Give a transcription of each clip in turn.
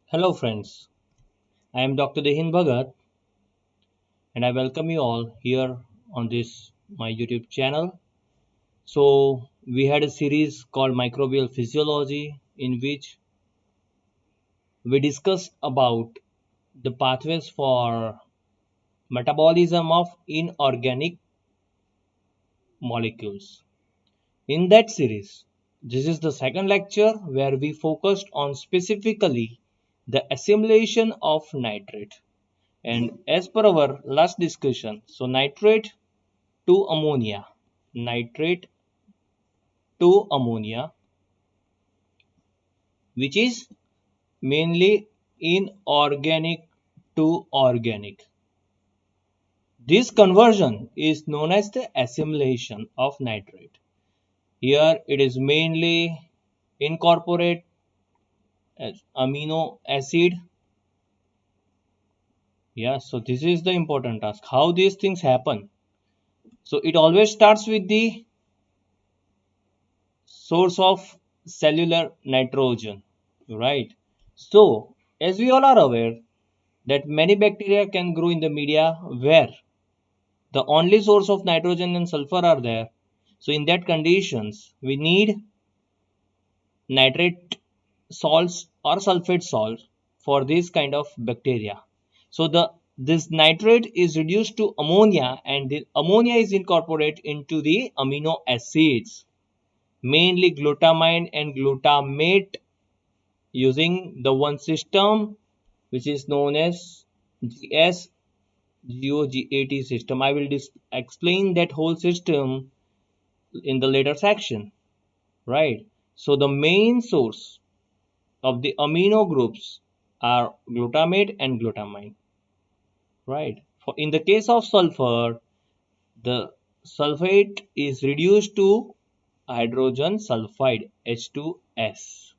Hello friends, I am Dr. Dehin Bhagat and I welcome you all here on this my YouTube channel. So we had a series called Microbial Physiology in which we discussed about the pathways for metabolism of inorganic molecules. In that series, this is the second lecture where we focused on specifically the assimilation of nitrate. And as per our last discussion, so nitrate to ammonia, nitrate to ammonia, which is mainly inorganic to organic. This conversion is known as the assimilation of nitrate. Here it is mainly incorporate as amino acid. Yeah, so this is the important task. How these things happen? So it always starts with the source of cellular nitrogen, right? So as we all are aware that many bacteria can grow in the media where the only source of nitrogen and sulfur are there. So in that conditions we need nitrate salts or sulfate salts for this kind of bacteria. So this nitrate is reduced to ammonia and the ammonia is incorporated into the amino acids, mainly glutamine and glutamate, using the one system which is known as GS GOGAT system. I will explain that whole system in the later section, right? So the main source of the amino groups are glutamate and glutamine, right? For in the case of sulfur, the sulfate is reduced to hydrogen sulfide H2S,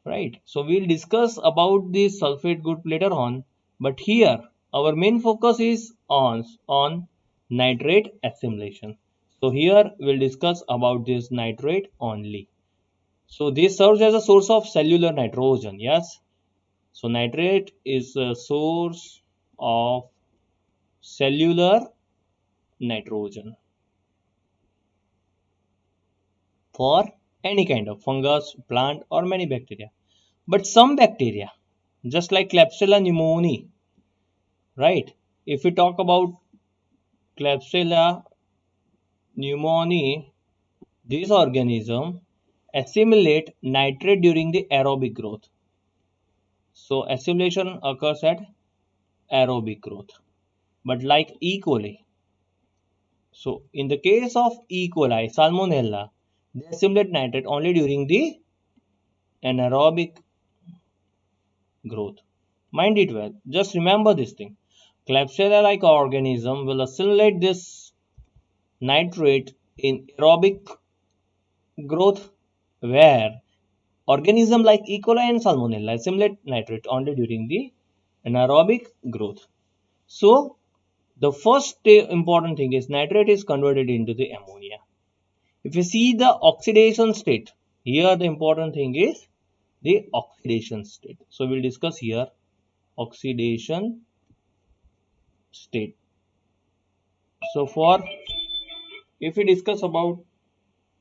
right? So we'll discuss about this sulfate group later on, but here our main focus is on nitrate assimilation. So here we'll discuss about this nitrate only. So this serves as a source of cellular nitrogen. Yes, so nitrate is a source of cellular nitrogen for any kind of fungus, plant, or many bacteria. But some bacteria, just like Klebsiella pneumoniae, right? If we talk about Klebsiella pneumoniae, this organism assimilate nitrate during the aerobic growth. So assimilation occurs at aerobic growth. But like E. coli, so in the case of E. coli, Salmonella, they assimilate nitrate only during the anaerobic growth. Mind it well. Just remember this thing. Klebsiella-like organism will assimilate this nitrate in aerobic growth, where organism like E. coli and Salmonella assimilate nitrate only during the anaerobic growth. So the first important thing is nitrate is converted into the ammonia. If you see the oxidation state, here the important thing is the oxidation state. So we'll discuss here oxidation state. So for if we discuss about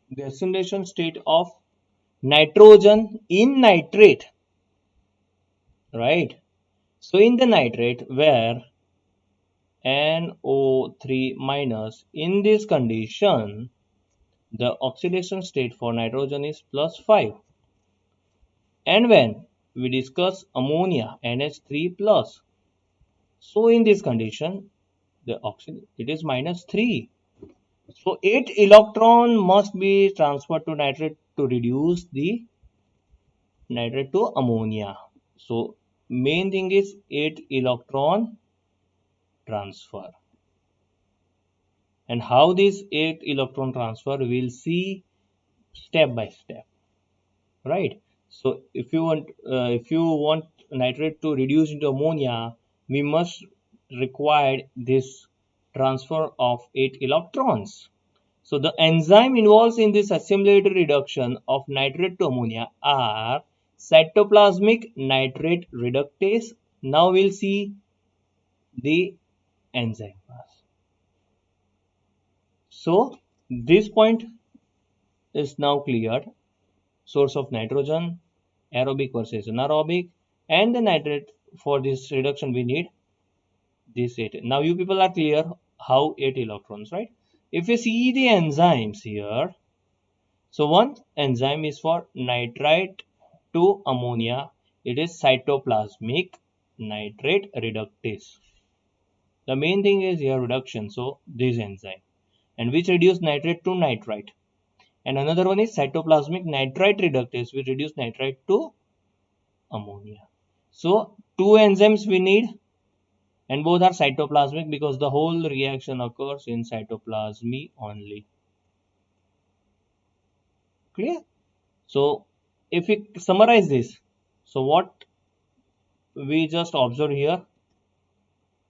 the assimilation state of nitrogen in nitrate, right? So in the nitrate where NO3 minus, in this condition the oxidation state for nitrogen is +5. And when we discuss ammonia NH3 plus, so in this condition the oxygen it is -3. So 8 electron must be transferred to nitrate to reduce the nitrate to ammonia. So main thing is 8 electron transfer. And how this 8 electron transfer we'll see step by step, right? So if you want nitrate to reduce into ammonia, we must require this transfer of 8 electrons. So the enzyme involved in this assimilatory reduction of nitrate to ammonia are cytoplasmic nitrate reductase. Now we'll see the enzyme. So this point is now cleared. Source of nitrogen, aerobic versus anaerobic, and the nitrate. For this reduction we need this 8. Now you people are clear how 8 electrons, right? If you see the enzymes here, so one enzyme is for nitrite to ammonia. It is cytoplasmic nitrate reductase. The main thing is here reduction, so this enzyme, and which reduce nitrate to nitrite. And another one is cytoplasmic nitrite reductase, which reduce nitrite to ammonia. So two enzymes we need, and both are cytoplasmic because the whole reaction occurs in cytoplasm only. Clear? So if we summarize this, so what we just observe here,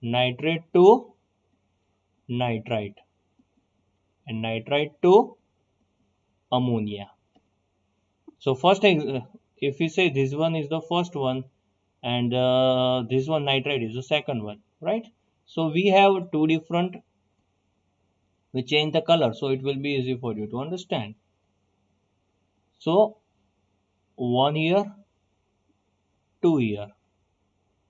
nitrate to nitrite and nitrite to ammonia. So first, if we say this one is the first one and this one nitrite is the second one, right? So we have two different, we change the color so it will be easy for you to understand. So one here, two here.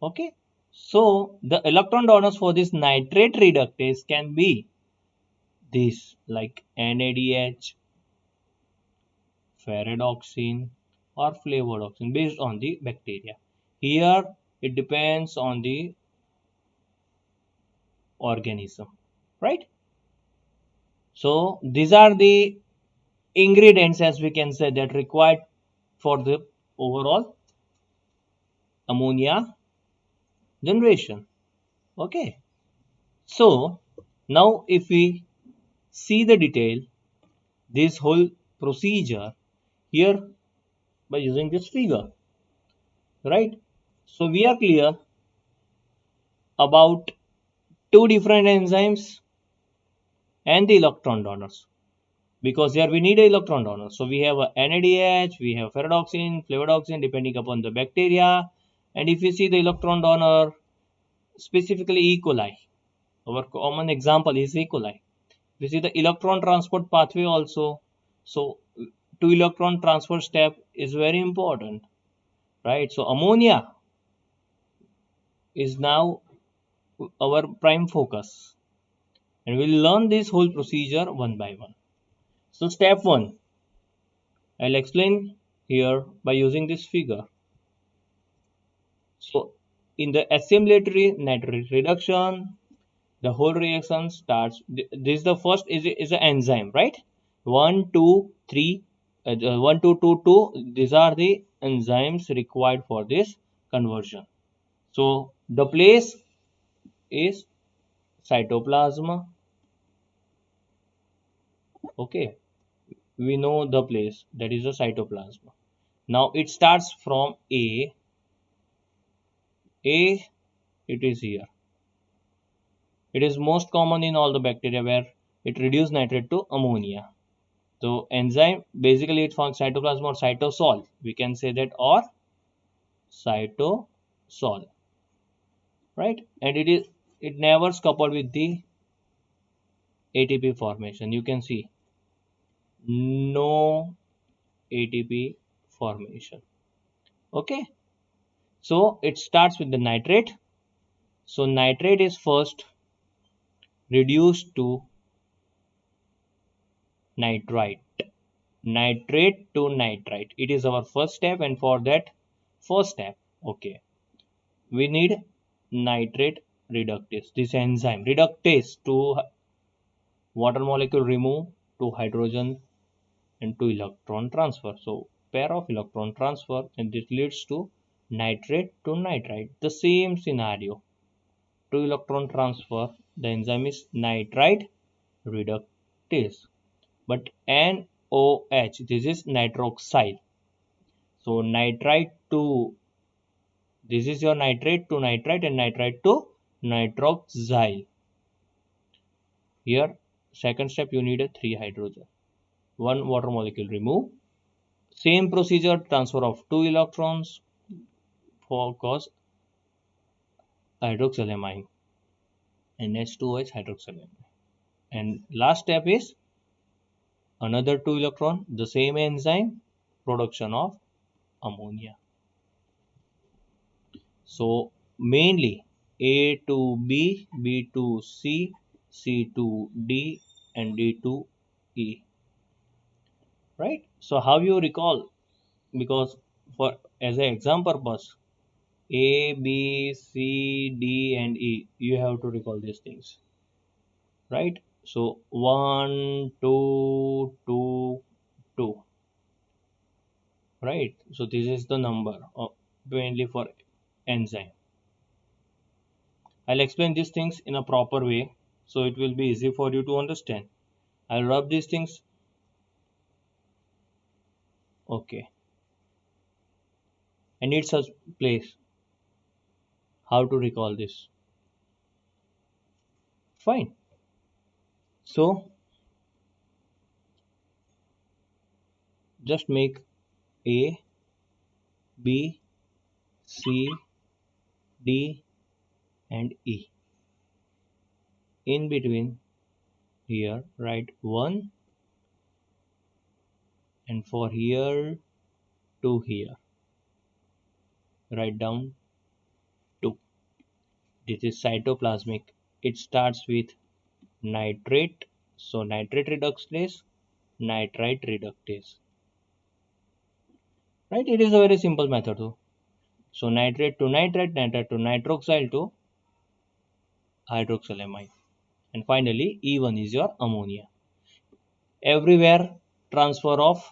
Okay. So the electron donors for this nitrate reductase can be this, like NADH, ferredoxin or flavodoxin based on the bacteria. Here it depends on the organism, right? So these are the ingredients, as we can say, that required for the overall ammonia generation. Okay. So now if we see the detail, this whole procedure here by using this figure, right? So we are clear about two different enzymes and the electron donors, because here we need an electron donor. So we have a NADH, we have ferredoxin, flavodoxin depending upon the bacteria. And if you see the electron donor, specifically E. coli, our common example is E. coli. We see the electron transport pathway also. So two electron transfer step is very important, right? So ammonia is now our prime focus, and we'll learn this whole procedure one by one. So step 1, I'll explain here by using this figure. So in the assimilatory nitrate reduction, the whole reaction starts. This is the first is an enzyme, right? 1, 2, 3, 1, 2, 2, 2. These are the enzymes required for this conversion. So the place is cytoplasm. Okay, we know the place, that is the cytoplasm. Now it starts from A. It is here. It is most common in all the bacteria where it reduces nitrate to ammonia. So enzyme basically it forms cytoplasm or cytosol. We can say that, or cytosol, right? And it never coupled with the ATP formation. You can see no ATP formation. Okay. So it starts with the nitrate. So nitrate is first reduced to nitrite. Nitrate to nitrite. It is our first step, and for that first step, okay, we need nitrate reductase. This enzyme reductase to water molecule remove to hydrogen and to electron transfer. So pair of electron transfer, and this leads to nitrate to nitrite. The same scenario. To electron transfer, the enzyme is nitrite reductase. But NOH, this is nitroxyl. So nitrite to, this is your nitrate to nitrite and nitrite to nitroxyl. Here second step, you need a 3 hydrogen. One water molecule remove. Same procedure, transfer of 2 electrons for cause hydroxylamine and H2OH hydroxylamine. And last step is another 2 electron, the same enzyme, production of ammonia. So mainly A to B, B to C, C to D, and D to E. Right? So how you recall? Because for as an exam purpose, A, B, C, D, and E, you have to recall these things. Right? So 1, 2, 2, 2. Right? So this is the number of mainly for enzyme. I'll explain these things in a proper way so it will be easy for you to understand. I'll rub these things. Okay. I need such place. How to recall this? Fine. So just make A, B, C, D, and E. In between here write 1 and for here to here write down 2. This is cytoplasmic. It starts with nitrate. So nitrate reductase, nitrite reductase. Right? It is a very simple method too. So nitrate to nitrate, nitrate to nitroxyl to hydroxylamine. And finally E1 is your ammonia. Everywhere transfer of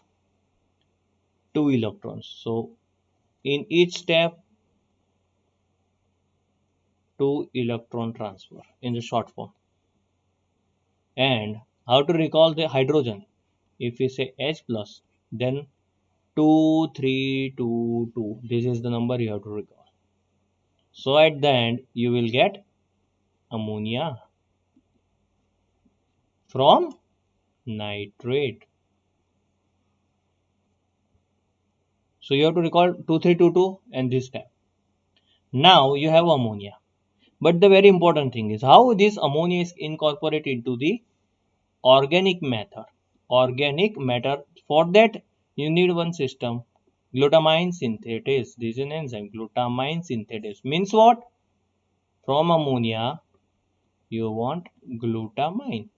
2 electrons. So in each step 2 electron transfer in the short form. And how to recall the hydrogen? If we say H plus, then 2, 3, 2, 2. This is the number you have to recall. So at the end, you will get ammonia from nitrate. So you have to recall 2322 and this step. Now you have ammonia. But the very important thing is how this ammonia is incorporated into the organic matter. Organic matter. For that, you need one system. Glutamine synthetase. This is an enzyme. Glutamine synthetase. Means what? From ammonia, you want glutamine.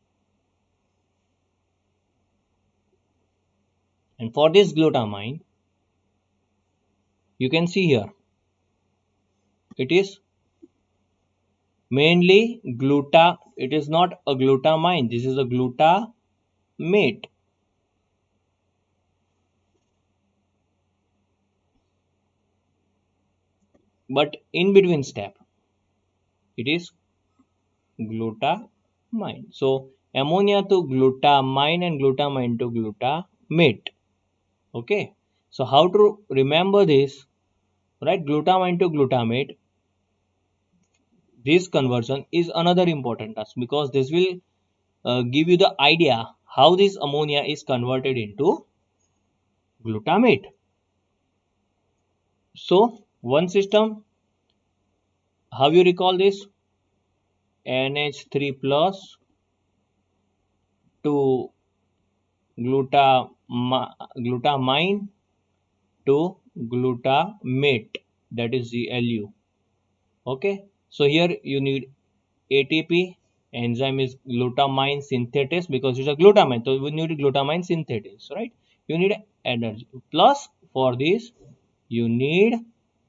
And for this glutamine, you can see here, it is mainly it is not a glutamine, this is a glutamate. But in between step, it is glutamine. So ammonia to glutamine and glutamine to glutamate. Okay. So how to remember this? Right, glutamine to glutamate. This conversion is another important task because this will give you the idea how this ammonia is converted into glutamate. So one system, how you recall this? NH3 plus to glutamine to glutamate, that is GLU. Okay, so here you need ATP, enzyme is glutamine synthetase because it's a glutamine, so we need glutamine synthetase, right? You need energy. Plus for this you need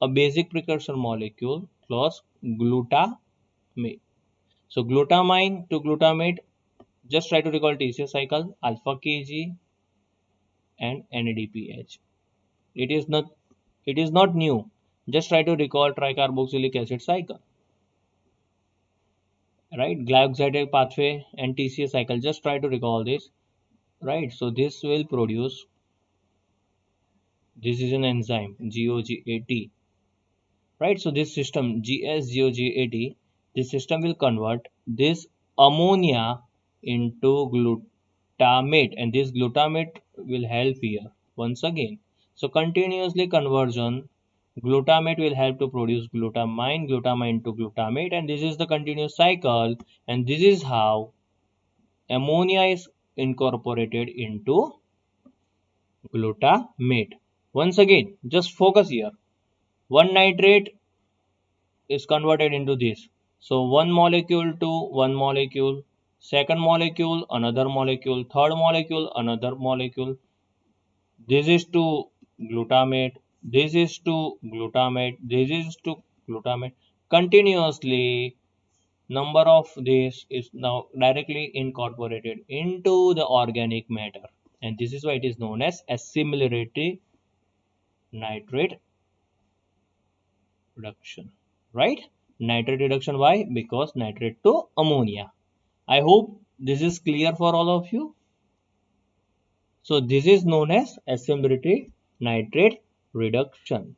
a basic precursor molecule plus glutamate. So glutamine to glutamate, just try to recall TCA cycle, alpha Kg and NADPH. It is not new. Just try to recall tricarboxylic acid cycle. Right? Glycosidic pathway and TCA cycle. Just try to recall this. Right? So this will produce, this is an enzyme, GOGAT. Right? So this system, GSGOGAT, this system will convert this ammonia into glutamate, and this glutamate will help here once again. So continuously conversion, glutamate will help to produce glutamine to glutamate, and this is the continuous cycle, and this is how ammonia is incorporated into glutamate. Once again, just focus here. One nitrate is converted into this. So one molecule to one molecule, second molecule, another molecule, third molecule, another molecule. This is to glutamate, this is to glutamate, this is to glutamate. Continuously, number of this is now directly incorporated into the organic matter. And this is why it is known as assimilatory nitrate reduction, right? Nitrate reduction, why? Because nitrate to ammonia. I hope this is clear for all of you. So this is known as assimilatory nitrate reduction,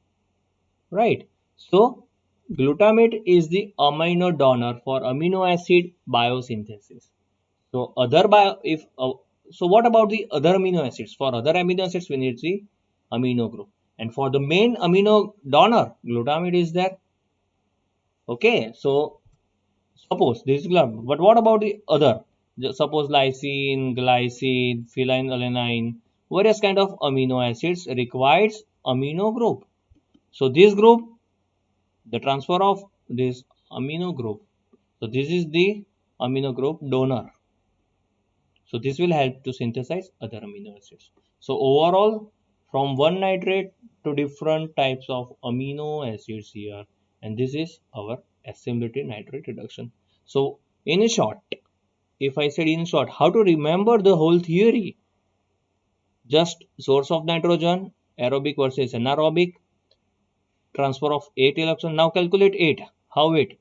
right? So glutamate is the amino donor for amino acid biosynthesis. So other bio, if so what about the other amino acids? For other amino acids we need the amino group, and for the main amino donor glutamate is there. Okay, so suppose this is glutamate, but what about the other? Suppose lysine, glycine, phenylalanine, various kind of amino acids requires amino group. So this group, the transfer of this amino group. So this is the amino group donor. So this will help to synthesize other amino acids. So overall, from one nitrate to different types of amino acids here, and this is our assimilatory nitrate reduction. So in short, if I said in short, how to remember the whole theory? Just source of nitrogen, aerobic versus anaerobic, transfer of 8 electrons. Now calculate 8. How 8?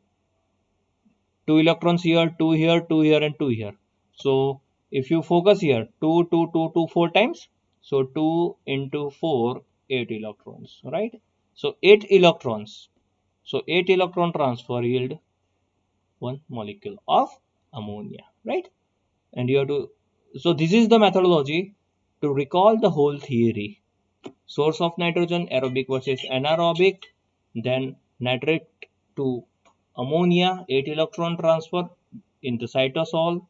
2 electrons here, 2 here, 2 here, and 2 here. So if you focus here, 2, 2, 2, 2, 4 times. So 2 into 4, 8 electrons, right? So 8 electrons. So 8 electron transfer yield one molecule of ammonia, right? And you have to, so this is the methodology to recall the whole theory. Source of nitrogen, aerobic versus anaerobic, then nitrate to ammonia, 8 electron transfer in the cytosol,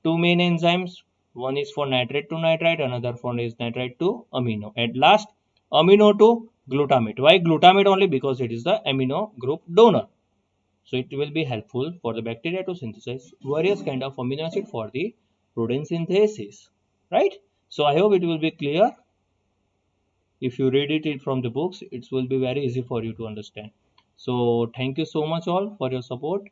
two main enzymes, one is for nitrate to nitrite, another one is nitrite to amino. At last, amino to glutamate. Why glutamate only? Because it is the amino group donor. So it will be helpful for the bacteria to synthesize various kind of amino acid for the protein synthesis, right? So I hope it will be clear. If you read it from the books, it will be very easy for you to understand. So thank you so much all for your support.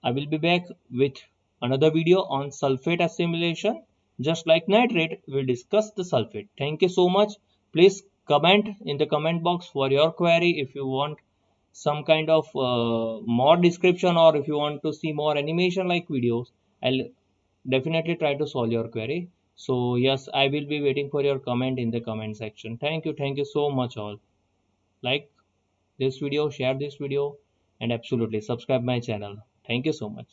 I will be back with another video on sulfate assimilation. Just like nitrate, we'll discuss the sulfate. Thank you so much. Please comment in the comment box for your query if you want some kind of more description, or if you want to see more animation like videos. I'll definitely try to solve your query. So yes, I will be waiting for your comment in the comment section. Thank you so much all. Like this video, share this video, and absolutely subscribe my channel. Thank you so much.